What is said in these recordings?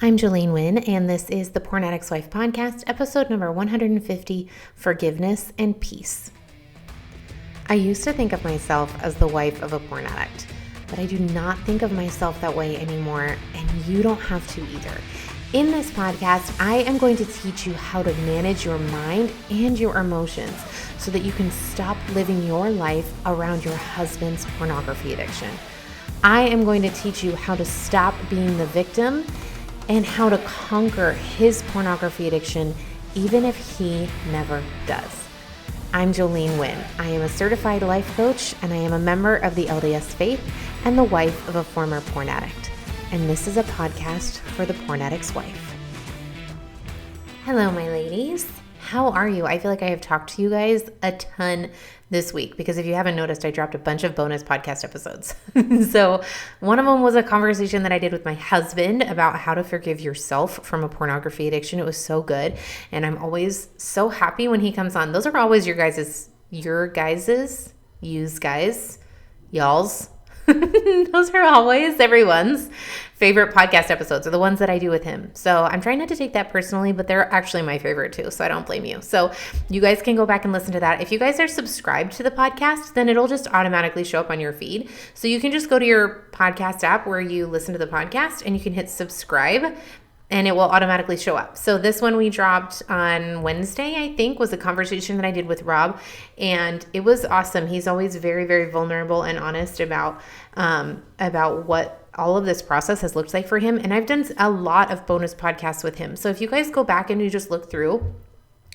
I'm Jolene Wynn, and this is the Porn Addict's Wife podcast, episode number 150, Forgiveness and Peace. I used to think of myself as the wife of a porn addict, but I do not think of myself that way anymore, and you don't have to either. In this podcast, I am going to teach you how to manage your mind and your emotions so that you can stop living your life around your husband's pornography addiction. I am going to teach you how to stop being the victim and how to conquer his pornography addiction, even if he never does. I'm Jolene Wynn. I am a certified life coach, and I am a member of the LDS faith and the wife of a former porn addict. And this is a podcast for the Porn Addict's Wife. Hello, my ladies. How are you? I feel like I have talked to you guys a ton this week because if you haven't noticed, I dropped a bunch of bonus podcast episodes. So one of them was a conversation that I did with my husband about how to forgive yourself from a pornography addiction. It was so good. And I'm always so happy when he comes on. Those are always y'all's. Those are always everyone's favorite podcast episodes, are the ones that I do with him. So I'm trying not to take that personally, but they're actually my favorite too, so I don't blame you. So you guys can go back and listen to that. If you guys are subscribed to the podcast, then it'll just automatically show up on your feed. So you can just go to your podcast app where you listen to the podcast and you can hit subscribe, and it will automatically show up. So this one we dropped on Wednesday, I think, was a conversation that I did with Rob, and it was awesome. He's always very, very vulnerable and honest about what all of this process has looked like for him. And I've done a lot of bonus podcasts with him. So if you guys go back and you just look through,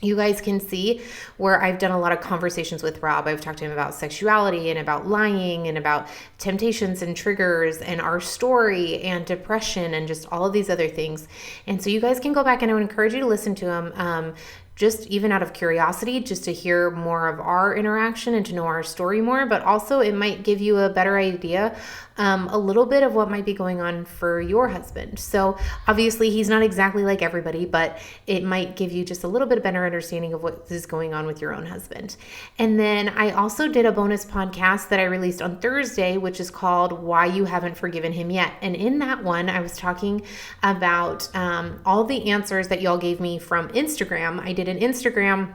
you guys can see where I've done a lot of conversations with Rob. I've talked to him about sexuality and about lying and about temptations and triggers and our story and depression and just all of these other things. And so you guys can go back, and I would encourage you to listen to him. Just even out of curiosity, just to hear more of our interaction and to know our story more, but also it might give you a better idea, a little bit of what might be going on for your husband. So obviously he's not exactly like everybody, but it might give you just a little bit better understanding of what is going on with your own husband. And then I also did a bonus podcast that I released on Thursday, which is called Why You Haven't Forgiven Him Yet. And in that one, I was talking about all the answers that y'all gave me from Instagram. I did an Instagram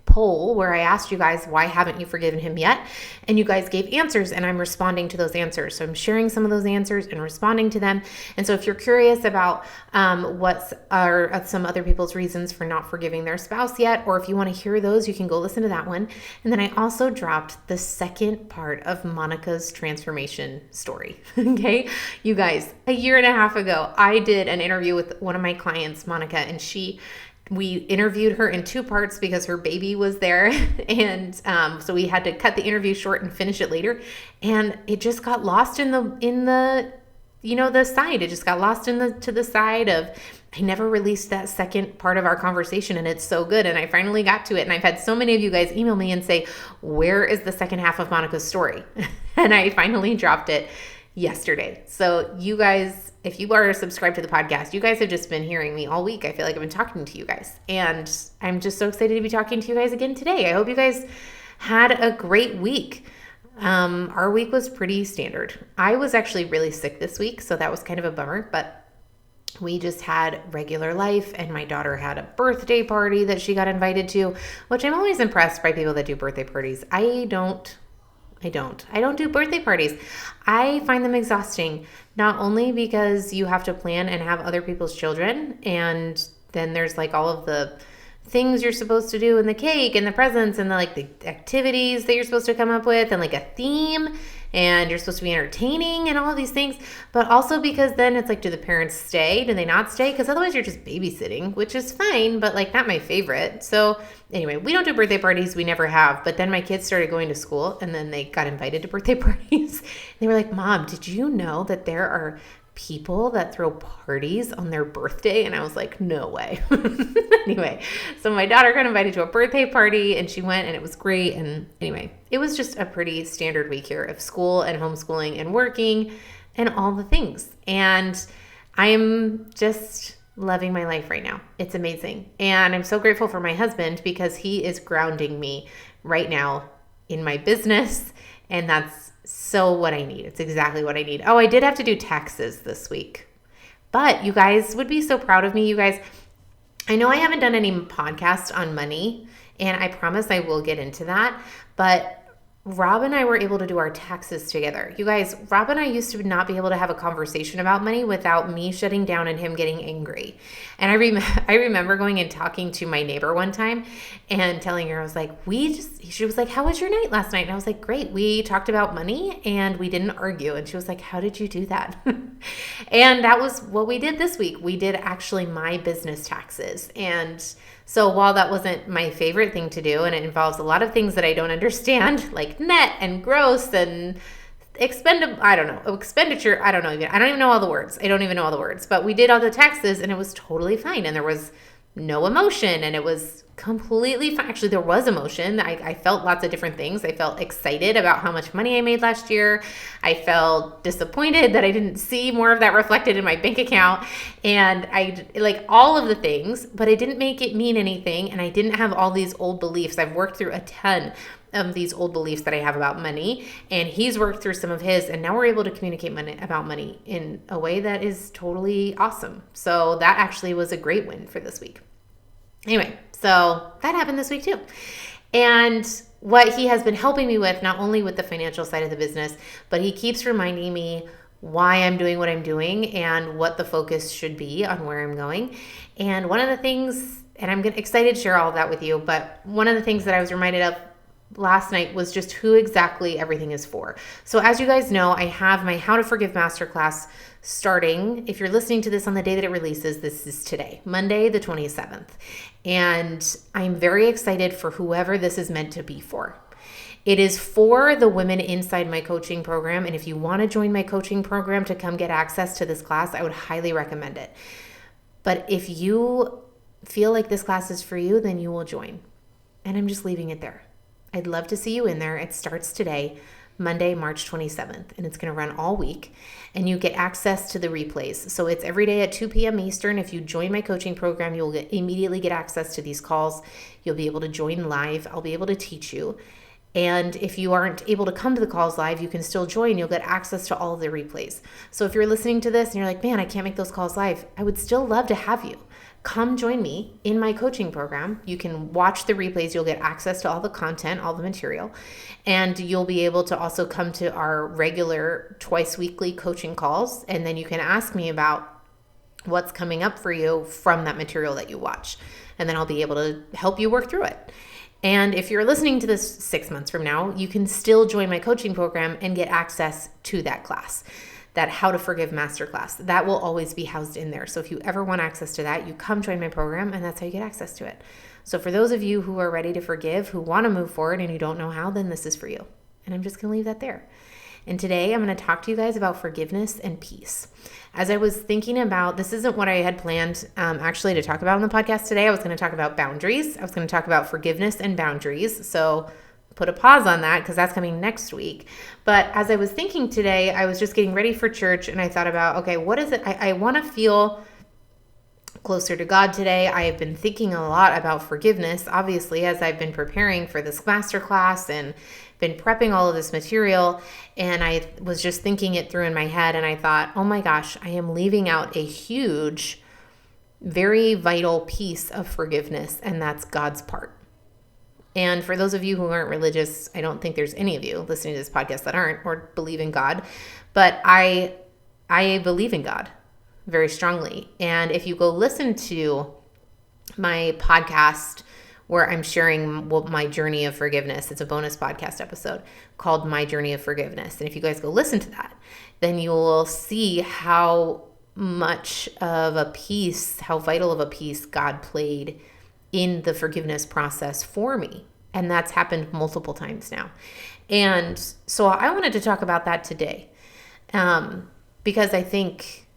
poll where I asked you guys, why haven't you forgiven him yet? And you guys gave answers, and I'm responding to those answers. So I'm sharing some of those answers and responding to them. And so if you're curious about what are some other people's reasons for not forgiving their spouse yet, or if you want to hear those, you can go listen to that one. And then I also dropped the second part of Monica's transformation story. Okay, you guys, a year and a half ago, I did an interview with one of my clients, Monica, and we interviewed her in two parts because her baby was there. And so we had to cut the interview short and finish it later. And it just got lost in the side. It just got lost to the side of, I never released that second part of our conversation, and it's so good. And I finally got to it. And I've had so many of you guys email me and say, where is the second half of Monica's story? And I finally dropped it yesterday. So you guys, if you are subscribed to the podcast, you guys have just been hearing me all week. I feel like I've been talking to you guys, and I'm just so excited to be talking to you guys again today. I hope you guys had a great week. Our week was pretty standard. I was actually really sick this week, so that was kind of a bummer, but we just had regular life, and my daughter had a birthday party that she got invited to, which I'm always impressed by people that do birthday parties. I don't do birthday parties. I find them exhausting, not only because you have to plan and have other people's children, and then there's like all of the things you're supposed to do, and the cake and the presents and the activities that you're supposed to come up with, and like a theme, and you're supposed to be entertaining and all of these things, but also because then it's like, do the parents stay? Do they not stay? Because otherwise you're just babysitting, which is fine, but like not my favorite. So anyway, we don't do birthday parties. We never have. But then my kids started going to school, and then they got invited to birthday parties. They were like, Mom, did you know that there are people that throw parties on their birthday? And I was like, no way. Anyway, so my daughter got invited to a birthday party, and she went, and it was great. And anyway, it was just a pretty standard week here of school and homeschooling and working and all the things. And I am just loving my life right now. It's amazing. And I'm so grateful for my husband because he is grounding me right now in my business. And that's so what I need. It's exactly what I need. Oh, I did have to do taxes this week. But you guys would be so proud of me. You guys, I know I haven't done any podcasts on money, and I promise I will get into that. But Rob and I were able to do our taxes together. You guys, Rob and I used to not be able to have a conversation about money without me shutting down and him getting angry. And I remember going and talking to my neighbor one time and telling her, I was like, she was like, how was your night last night? And I was like, great. We talked about money and we didn't argue. And she was like, how did you do that? And that was what we did this week. We did actually my business taxes. And so while that wasn't my favorite thing to do, and it involves a lot of things that I don't understand, like net and gross and expenditure, I don't even know all the words. I don't even know all the words, but we did all the taxes and it was totally fine. And there was no emotion and it was completely fine. Actually, there was emotion. I felt lots of different things. I felt excited about how much money I made last year. I felt disappointed that I didn't see more of that reflected in my bank account. And I like all of the things, but it didn't make it mean anything. And I didn't have all these old beliefs. I've worked through a ton of these old beliefs that I have about money, and he's worked through some of his, and now we're able to communicate about money in a way that is totally awesome. So that actually was a great win for this week. Anyway, so that happened this week too. And what he has been helping me with, not only with the financial side of the business, but he keeps reminding me why I'm doing what I'm doing and what the focus should be on where I'm going. And one of the things, and I'm excited to share all of that with you, but one of the things that I was reminded of last night was just who exactly everything is for. So as you guys know, I have my How to Forgive Masterclass starting. If you're listening to this on the day that it releases, this is today, Monday, the 27th. And I'm very excited for whoever this is meant to be for. It is for the women inside my coaching program. And if you want to join my coaching program to come get access to this class, I would highly recommend it. But if you feel like this class is for you, then you will join. And I'm just leaving it there. I'd love to see you in there. It starts today, Monday, March 27th, and it's going to run all week. And you get access to the replays. So it's every day at 2 p.m. Eastern. If you join my coaching program, you'll immediately get access to these calls. You'll be able to join live. I'll be able to teach you. And if you aren't able to come to the calls live, you can still join. You'll get access to all of the replays. So if you're listening to this and you're like, man, I can't make those calls live, I would still love to have you. Come join me in my coaching program. You can watch the replays. You'll get access to all the content, all the material, and you'll be able to also come to our regular twice weekly coaching calls. And then you can ask me about what's coming up for you from that material that you watch. And then I'll be able to help you work through it. And if you're listening to this 6 months from now, you can still join my coaching program and get access to that class. That How to Forgive Masterclass. That will always be housed in there. So if you ever want access to that, you come join my program and that's how you get access to it. So for those of you who are ready to forgive, who want to move forward and you don't know how, then this is for you. And I'm just going to leave that there. And today I'm going to talk to you guys about forgiveness and peace. As I was thinking about, this isn't what I had planned actually to talk about on the podcast today. I was going to talk about boundaries. I was going to talk about forgiveness and boundaries. So put a pause on that because that's coming next week. But as I was thinking today, I was just getting ready for church and I thought about, okay, what is it? I want to feel closer to God today. I have been thinking a lot about forgiveness, obviously, as I've been preparing for this masterclass and been prepping all of this material. And I was just thinking it through in my head and I thought, oh my gosh, I am leaving out a huge, very vital piece of forgiveness, and that's God's part. And for those of you who aren't religious, I don't think there's any of you listening to this podcast that aren't or believe in God, but I believe in God very strongly. And if you go listen to my podcast where I'm sharing my journey of forgiveness, it's a bonus podcast episode called My Journey of Forgiveness. And if you guys go listen to that, then you will see how much of a piece, how vital of a piece God played in the forgiveness process for me. And that's happened multiple times now. And so I wanted to talk about that today because I think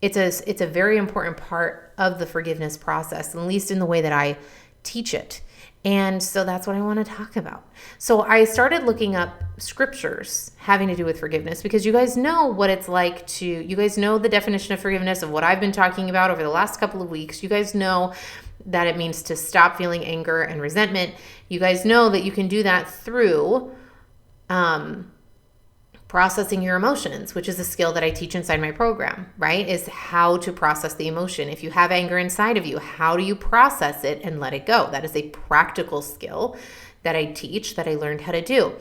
it's a very important part of the forgiveness process, at least in the way that I teach it. And so that's what I want to talk about. So I started looking up scriptures having to do with forgiveness because you guys know what it's like you guys know the definition of forgiveness of what I've been talking about over the last couple of weeks. You guys know that it means to stop feeling anger and resentment. You guys know that you can do that through Processing your emotions, which is a skill that I teach inside my program, right? Is how to process the emotion. If you have anger inside of you, how do you process it and let it go? That is a practical skill that I teach, that I learned how to do.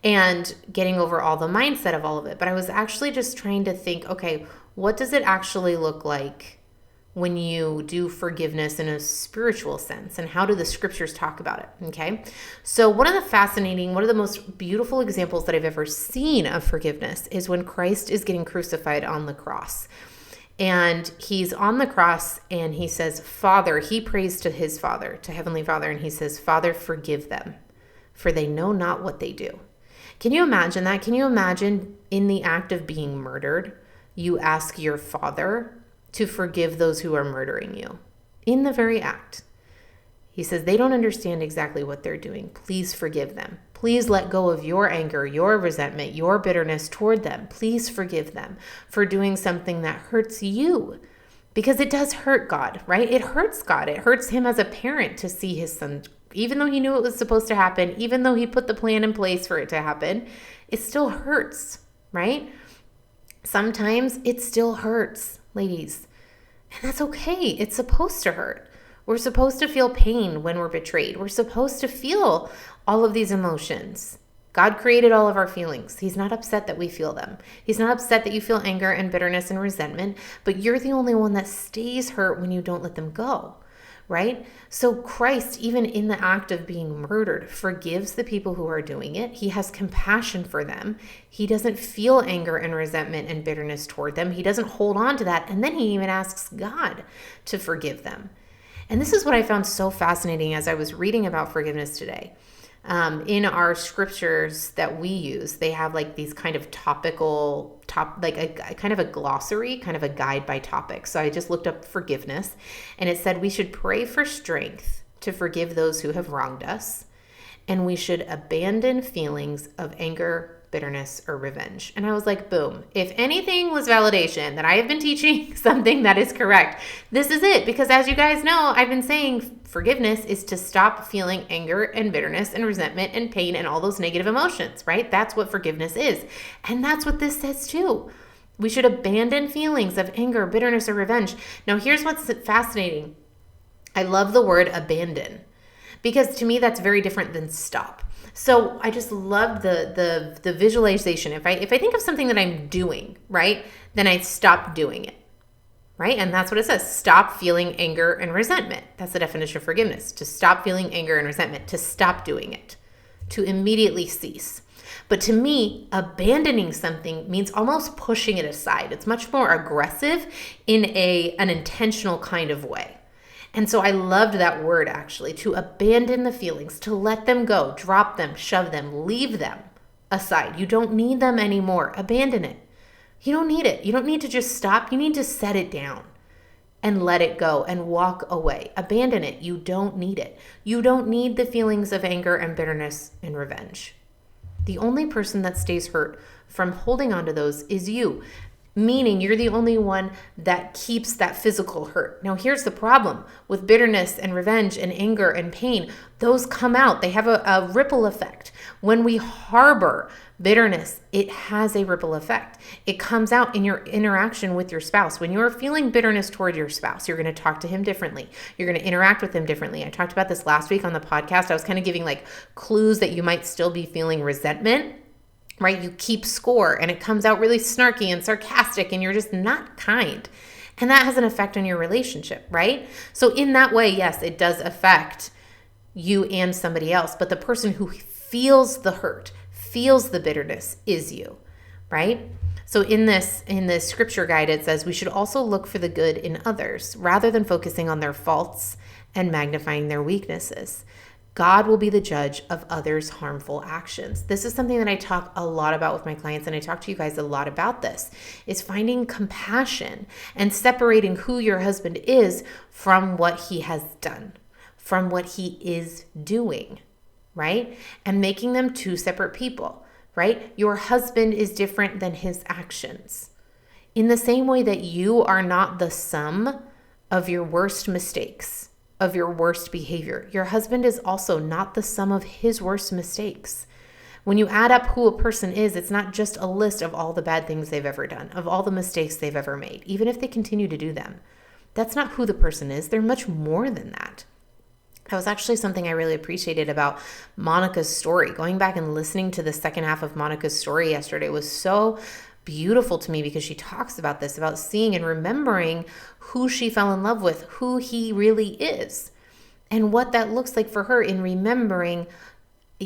And getting over all the mindset of all of it. But I was actually just trying to think, okay, what does it actually look like when you do forgiveness in a spiritual sense, and how do the scriptures talk about it? Okay. So one of the most beautiful examples that I've ever seen of forgiveness is when Christ is getting crucified on the cross. And he's on the cross and he says, Father, he prays to his Father, to Heavenly Father. And he says, Father, forgive them, for they know not what they do. Can you imagine that? Can you imagine in the act of being murdered, you ask your Father to forgive those who are murdering you? In the very act. He says, they don't understand exactly what they're doing. Please forgive them. Please let go of your anger, your resentment, your bitterness toward them. Please forgive them for doing something that hurts you. Because it does hurt God, right? It hurts God. It hurts him as a parent to see his son, even though he knew it was supposed to happen, even though he put the plan in place for it to happen, it still hurts, right? Sometimes it still hurts, ladies. And that's okay. It's supposed to hurt. We're supposed to feel pain when we're betrayed. We're supposed to feel all of these emotions. God created all of our feelings. He's not upset that we feel them. He's not upset that you feel anger and bitterness and resentment, but you're the only one that stays hurt when you don't let them go, right? So Christ, even in the act of being murdered, forgives the people who are doing it. He has compassion for them. He doesn't feel anger and resentment and bitterness toward them. He doesn't hold on to that. And then he even asks God to forgive them. And this is what I found so fascinating as I was reading about forgiveness today. In our scriptures that we use, they have like these kind of like a kind of a glossary, kind of a guide by topic. So I just looked up forgiveness, and it said we should pray for strength to forgive those who have wronged us, and we should abandon feelings of anger, bitterness, or revenge. And I was like, boom. If anything was validation that I have been teaching something that is correct, this is it. Because as you guys know, I've been saying forgiveness is to stop feeling anger and bitterness and resentment and pain and all those negative emotions, right? That's what forgiveness is. And that's what this says too. We should abandon feelings of anger, bitterness, or revenge. Now, here's what's fascinating. I love the word abandon, because to me, that's very different than stop. So I just love the visualization. If I think of something that I'm doing, right, then I stop doing it, right? And that's what it says. Stop feeling anger and resentment. That's the definition of forgiveness. To stop feeling anger and resentment, to stop doing it, to immediately cease. But to me, abandoning something means almost pushing it aside. It's much more aggressive in an intentional kind of way. And so I loved that word, actually, to abandon the feelings, to let them go, drop them, shove them, leave them aside. You don't need them anymore. Abandon it. You don't need it. You don't need to just stop. You need to set it down and let it go and walk away. Abandon it. You don't need it. You don't need the feelings of anger and bitterness and revenge. The only person that stays hurt from holding on to those is you. Meaning you're the only one that keeps that physical hurt. Now, here's the problem with bitterness and revenge and anger and pain. Those come out. They have a ripple effect. When we harbor bitterness, it has a ripple effect. It comes out in your interaction with your spouse. When you're feeling bitterness toward your spouse, you're going to talk to him differently. You're going to interact with him differently. I talked about this last week on the podcast. I was kind of giving like clues that you might still be feeling resentment. Right? You keep score and it comes out really snarky and sarcastic and you're just not kind. And that has an effect on your relationship, right? So in that way, yes, it does affect you and somebody else. But the person who feels the hurt, feels the bitterness is you, right? So in this scripture guide, it says we should also look for the good in others rather than focusing on their faults and magnifying their weaknesses. God will be the judge of others' harmful actions. This is something that I talk a lot about with my clients, and I talk to you guys a lot about this, is finding compassion and separating who your husband is from what he has done, from what he is doing, right? And making them two separate people, right? Your husband is different than his actions. In the same way that you are not the sum of your worst mistakes, of your worst behavior. Your husband is also not the sum of his worst mistakes. When you add up who a person is, it's not just a list of all the bad things they've ever done, of all the mistakes they've ever made, even if they continue to do them. That's not who the person is. They're much more than that. That was actually something I really appreciated about Monica's story. Going back and listening to the second half of Monica's story yesterday was so beautiful to me, because she talks about this, about seeing and remembering who she fell in love with, who he really is, and what that looks like for her in remembering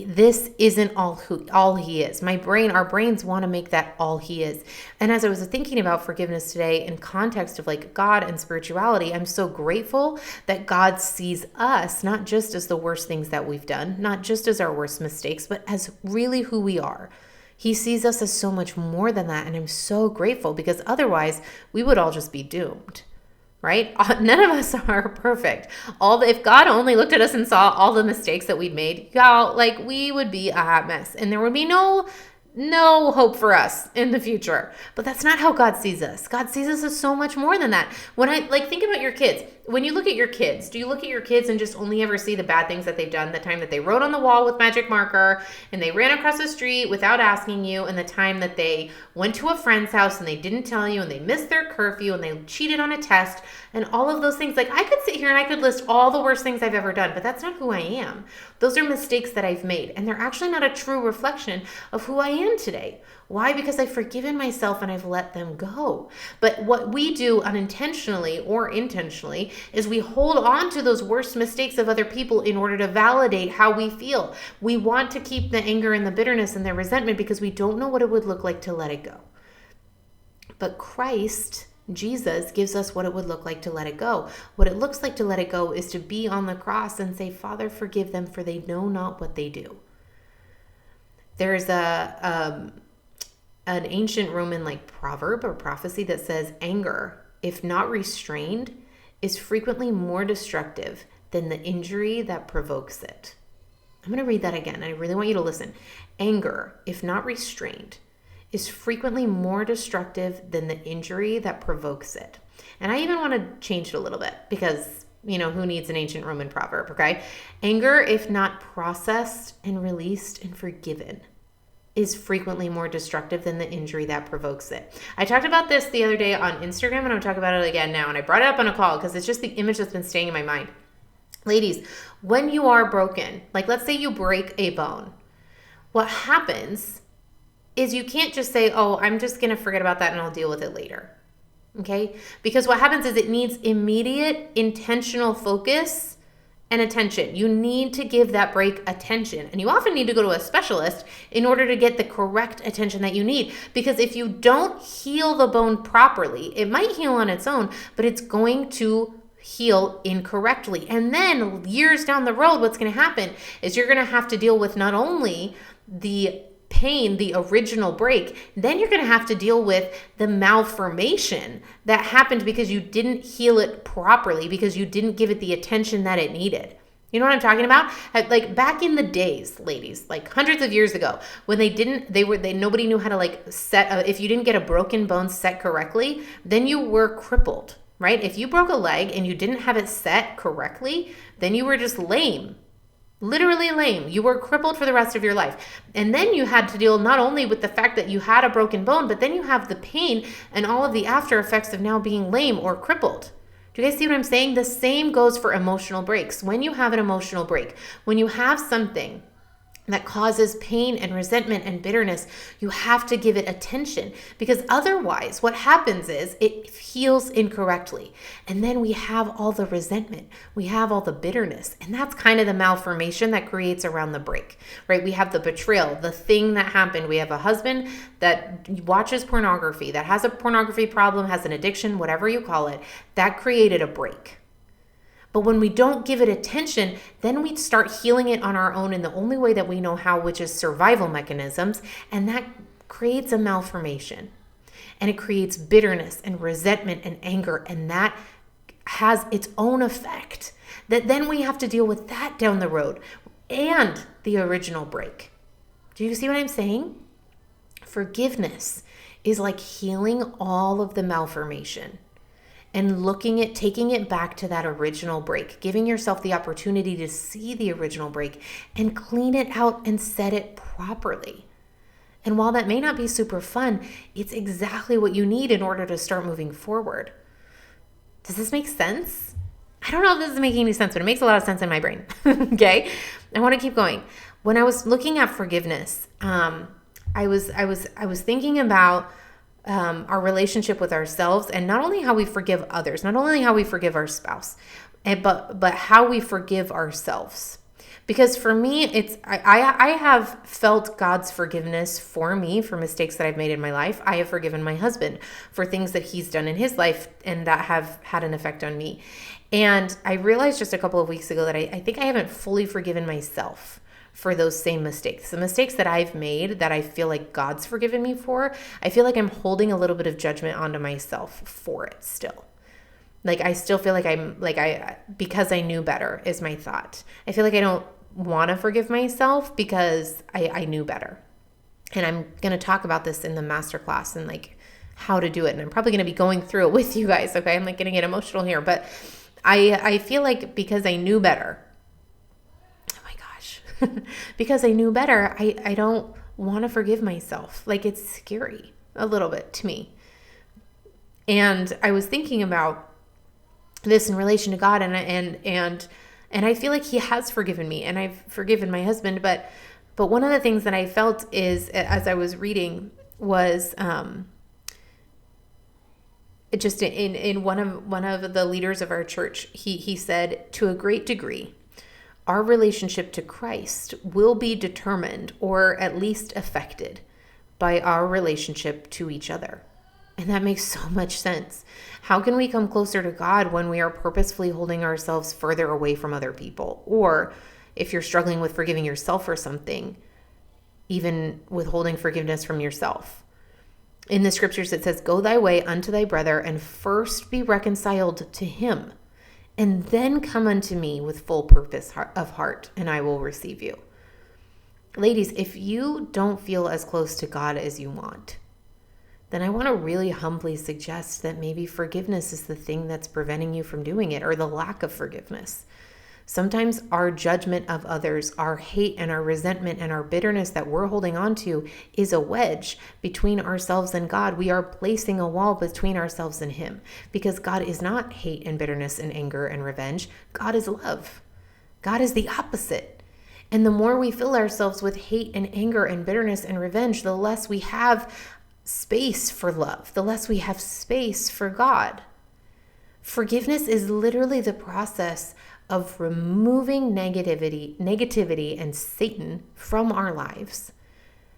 this isn't all he is. Our brains want to make that all he is. And as I was thinking about forgiveness today in context of like God and spirituality, I'm so grateful that God sees us not just as the worst things that we've done, not just as our worst mistakes, but as really who we are. He sees us as so much more than that. And I'm so grateful, because otherwise we would all just be doomed. Right? None of us are perfect. If God only looked at us and saw all the mistakes that we'd made, y'all, like, we would be a hot mess, and there would be no hope for us in the future. But that's not how God sees us. God sees us as so much more than that. When I think about your kids, when you look at your kids, do you look at your kids and just only ever see the bad things that they've done? The time that they wrote on the wall with magic marker, and they ran across the street without asking you, and the time that they went to a friend's house and they didn't tell you, and they missed their curfew, and they cheated on a test, and all of those things. Like, I could sit here and I could list all the worst things I've ever done, but that's not who I am. Those are mistakes that I've made, and they're actually not a true reflection of who I am today. Why? Because I've forgiven myself and I've let them go. But what we do unintentionally or intentionally is we hold on to those worst mistakes of other people in order to validate how we feel. We want to keep the anger and the bitterness and the resentment because we don't know what it would look like to let it go. But Christ, Jesus, gives us what it would look like to let it go. What it looks like to let it go is to be on the cross and say, Father, forgive them, for they know not what they do. There's an ancient Roman proverb or prophecy that says anger, if not restrained, is frequently more destructive than the injury that provokes it. I'm going to read that again. I really want you to listen. Anger, if not restrained, is frequently more destructive than the injury that provokes it. And I even want to change it a little bit, because who needs an ancient Roman proverb, okay? Anger, if not processed and released and forgiven, is frequently more destructive than the injury that provokes it. I talked about this the other day on Instagram, and I'm talking about it again now. And I brought it up on a call because it's just the image that's been staying in my mind. Ladies, when you are broken, let's say you break a bone, what happens is you can't just say, oh, I'm just going to forget about that and I'll deal with it later. Okay? Because what happens is it needs immediate, intentional focus and attention. You need to give that break attention. And you often need to go to a specialist in order to get the correct attention that you need. Because if you don't heal the bone properly, it might heal on its own, but it's going to heal incorrectly. And then years down the road, what's going to happen is you're going to have to deal with not only the pain, the original break, then you're going to have to deal with the malformation that happened because you didn't heal it properly, because you didn't give it the attention that it needed. You know what I'm talking about? Back in the days, ladies, hundreds of years ago, when nobody knew how to set, if you didn't get a broken bone set correctly, then you were crippled, right? If you broke a leg and you didn't have it set correctly, then you were just lame. Literally lame. You were crippled for the rest of your life. And then you had to deal not only with the fact that you had a broken bone, but then you have the pain and all of the after effects of now being lame or crippled. Do you guys see what I'm saying? The same goes for emotional breaks. When you have an emotional break, when you have something that causes pain and resentment and bitterness, you have to give it attention, because otherwise what happens is it heals incorrectly. And then we have all the resentment, we have all the bitterness, and that's kind of the malformation that creates around the break, right? We have the betrayal, the thing that happened. We have a husband that watches pornography, that has a pornography problem, has an addiction, whatever you call it, that created a break. But when we don't give it attention, then we start healing it on our own in the only way that we know how, which is survival mechanisms. And that creates a malformation. And it creates bitterness and resentment and anger. And that has its own effect. That then we have to deal with that down the road and the original break. Do you see what I'm saying? Forgiveness is like healing all of the malformation. and taking it back to that original break, giving yourself the opportunity to see the original break and clean it out and set it properly. And while that may not be super fun, it's exactly what you need in order to start moving forward. Does this make sense? I don't know if this is making any sense, but it makes a lot of sense in my brain. Okay, I want to keep going. When I was looking at forgiveness, I was thinking about our relationship with ourselves, and not only how we forgive others, not only how we forgive our spouse, but how we forgive ourselves. Because for me, I have felt God's forgiveness for me for mistakes that I've made in my life. I have forgiven my husband for things that he's done in his life and that have had an effect on me. And I realized just a couple of weeks ago that I think I haven't fully forgiven myself for those same mistakes. The mistakes that I've made that I feel like God's forgiven me for, I feel like I'm holding a little bit of judgment onto myself for it still. Like I still feel like because I knew better is my thought. I feel like I don't want to forgive myself because I knew better. And I'm going to talk about this in the masterclass and like how to do it. And I'm probably going to be going through it with you guys. Okay. I'm like going to get emotional here, but I feel like because I knew better, oh my gosh, because I knew better, I don't want to forgive myself. Like it's scary a little bit to me. And I was thinking about this in relation to God, and I feel like he has forgiven me, and I've forgiven my husband. But one of the things that I felt is, as I was reading, was just in one of the leaders of our church, he said, to a great degree, our relationship to Christ will be determined, or at least affected, by our relationship to each other. And that makes so much sense. How can we come closer to God when we are purposefully holding ourselves further away from other people? Or if you're struggling with forgiving yourself for something, even withholding forgiveness from yourself. In the scriptures, it says, go thy way unto thy brother, and first be reconciled to him, and then come unto me with full purpose of heart, and I will receive you. Ladies, if you don't feel as close to God as you want, then I want to really humbly suggest that maybe forgiveness is the thing that's preventing you from doing it, or the lack of forgiveness. Sometimes our judgment of others, our hate and our resentment and our bitterness that we're holding on to is a wedge between ourselves and God. We are placing a wall between ourselves and him, because God is not hate and bitterness and anger and revenge. God is love. God is the opposite. And the more we fill ourselves with hate and anger and bitterness and revenge, the less we have space for love, the less we have space for God. Forgiveness is literally the process of removing negativity and Satan from our lives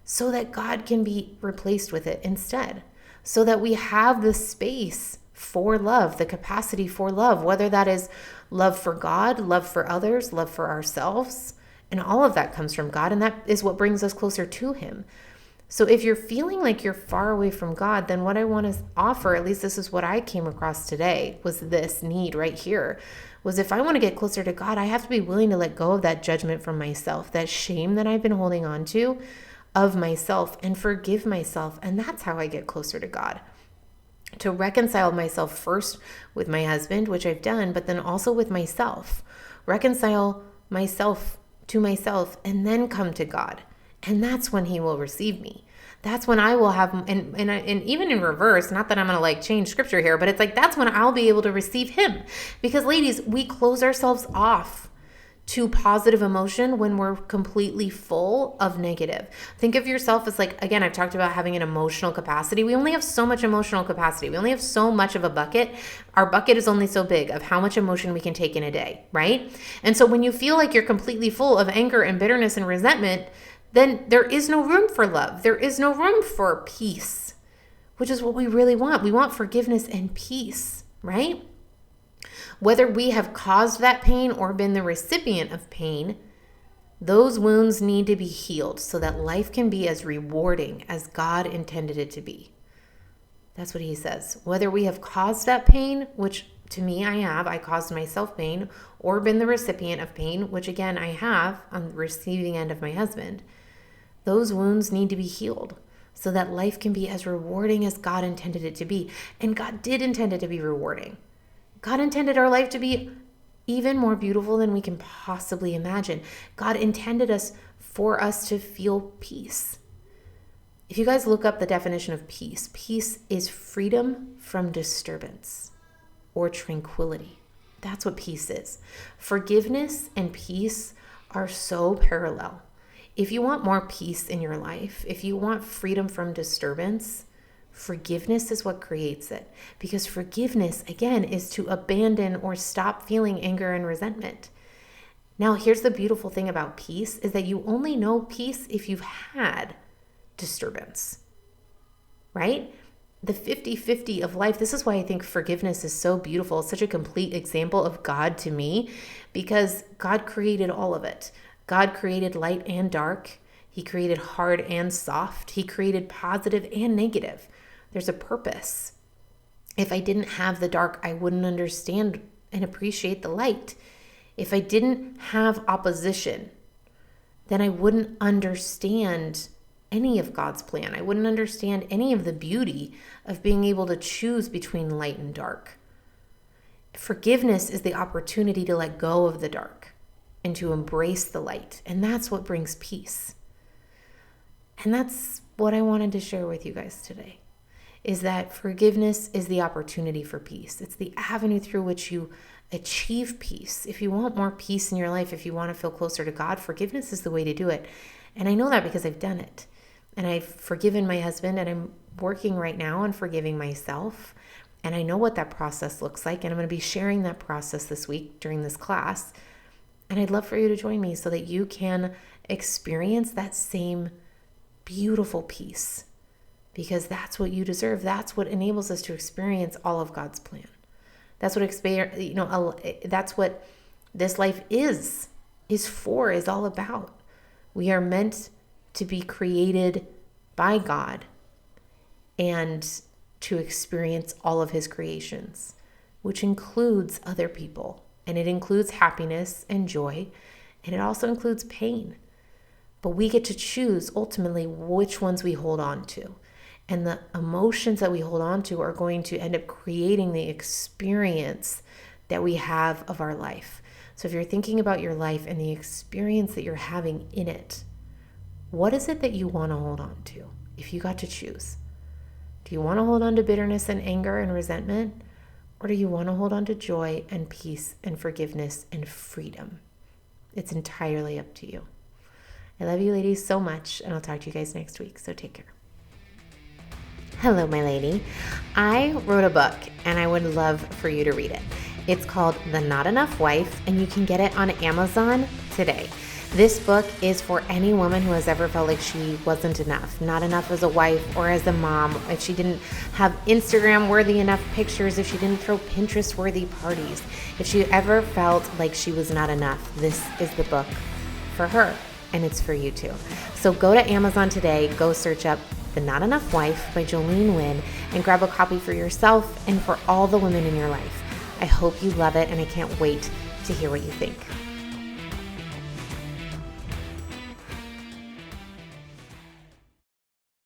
so that God can be replaced with it instead, so that we have the space for love, the capacity for love, whether that is love for God, love for others, love for ourselves, and all of that comes from God, and that is what brings us closer to him. So if you're feeling like you're far away from God, then what I want to offer, at least this is what I came across today, was this need right here, was if I want to get closer to God, I have to be willing to let go of that judgment from myself, that shame that I've been holding on to of myself, and forgive myself. And that's how I get closer to God. To reconcile myself first with my husband, which I've done, but then also with myself. Reconcile myself to myself, and then come to God. And that's when he will receive me. That's when I will have, and even in reverse, not that I'm going to like change scripture here, but it's like, that's when I'll be able to receive him. Because ladies, we close ourselves off to positive emotion when we're completely full of negative. Think of yourself as like, again, I've talked about having an emotional capacity. We only have so much emotional capacity. We only have so much of a bucket. Our bucket is only so big of how much emotion we can take in a day, right? And so when you feel like you're completely full of anger and bitterness and resentment, then there is no room for love. There is no room for peace, which is what we really want. We want forgiveness and peace, right? Whether we have caused that pain or been the recipient of pain, those wounds need to be healed so that life can be as rewarding as God intended it to be. That's what he says. Whether we have caused that pain, which to me I caused myself pain, or been the recipient of pain, which again I have on the receiving end of my husband, those wounds need to be healed so that life can be as rewarding as God intended it to be. And God did intend it to be rewarding. God intended our life to be even more beautiful than we can possibly imagine. God intended us for us to feel peace. If you guys look up the definition of peace, peace is freedom from disturbance or tranquility. That's what peace is. Forgiveness and peace are so parallel. If you want more peace in your life, if you want freedom from disturbance, forgiveness is what creates it. Because forgiveness, again, is to abandon or stop feeling anger and resentment. Now, here's the beautiful thing about peace is that you only know peace if you've had disturbance, right? The 50-50 of life. This is why I think forgiveness is so beautiful. It's such a complete example of God to me, because God created all of it. God created light and dark. He created hard and soft. He created positive and negative. There's a purpose. If I didn't have the dark, I wouldn't understand and appreciate the light. If I didn't have opposition, then I wouldn't understand any of God's plan. I wouldn't understand any of the beauty of being able to choose between light and dark. Forgiveness is the opportunity to let go of the dark and to embrace the light. And that's what brings peace. And that's what I wanted to share with you guys today, is that forgiveness is the opportunity for peace. It's the avenue through which you achieve peace. If you want more peace in your life, if you want to feel closer to God, forgiveness is the way to do it. And I know that because I've done it. And I've forgiven my husband, and I'm working right now on forgiving myself. And I know what that process looks like. And I'm going to be sharing that process this week during this class. And I'd love for you to join me so that you can experience that same beautiful peace, because that's what you deserve. That's what enables us to experience all of God's plan. That's what that's what this life is all about. We are meant to be created by God and to experience all of his creations, which includes other people, and it includes happiness and joy, and it also includes pain. But we get to choose ultimately which ones we hold on to. And the emotions that we hold on to are going to end up creating the experience that we have of our life. So if you're thinking about your life and the experience that you're having in it, what is it that you want to hold on to if you got to choose? Do you want to hold on to bitterness and anger and resentment? Or do you want to hold on to joy and peace and forgiveness and freedom? It's entirely up to you. I love you ladies so much, and I'll talk to you guys next week. So take care. Hello, my lady. I wrote a book, and I would love for you to read it. It's called The Not Enough Wife, and you can get it on Amazon today. This book is for any woman who has ever felt like she wasn't enough, not enough as a wife or as a mom, if she didn't have Instagram-worthy enough pictures, if she didn't throw Pinterest-worthy parties, if she ever felt like she was not enough, this is the book for her, and it's for you too. So go to Amazon today, go search up The Not Enough Wife by Jolene Wynn, and grab a copy for yourself and for all the women in your life. I hope you love it, and I can't wait to hear what you think.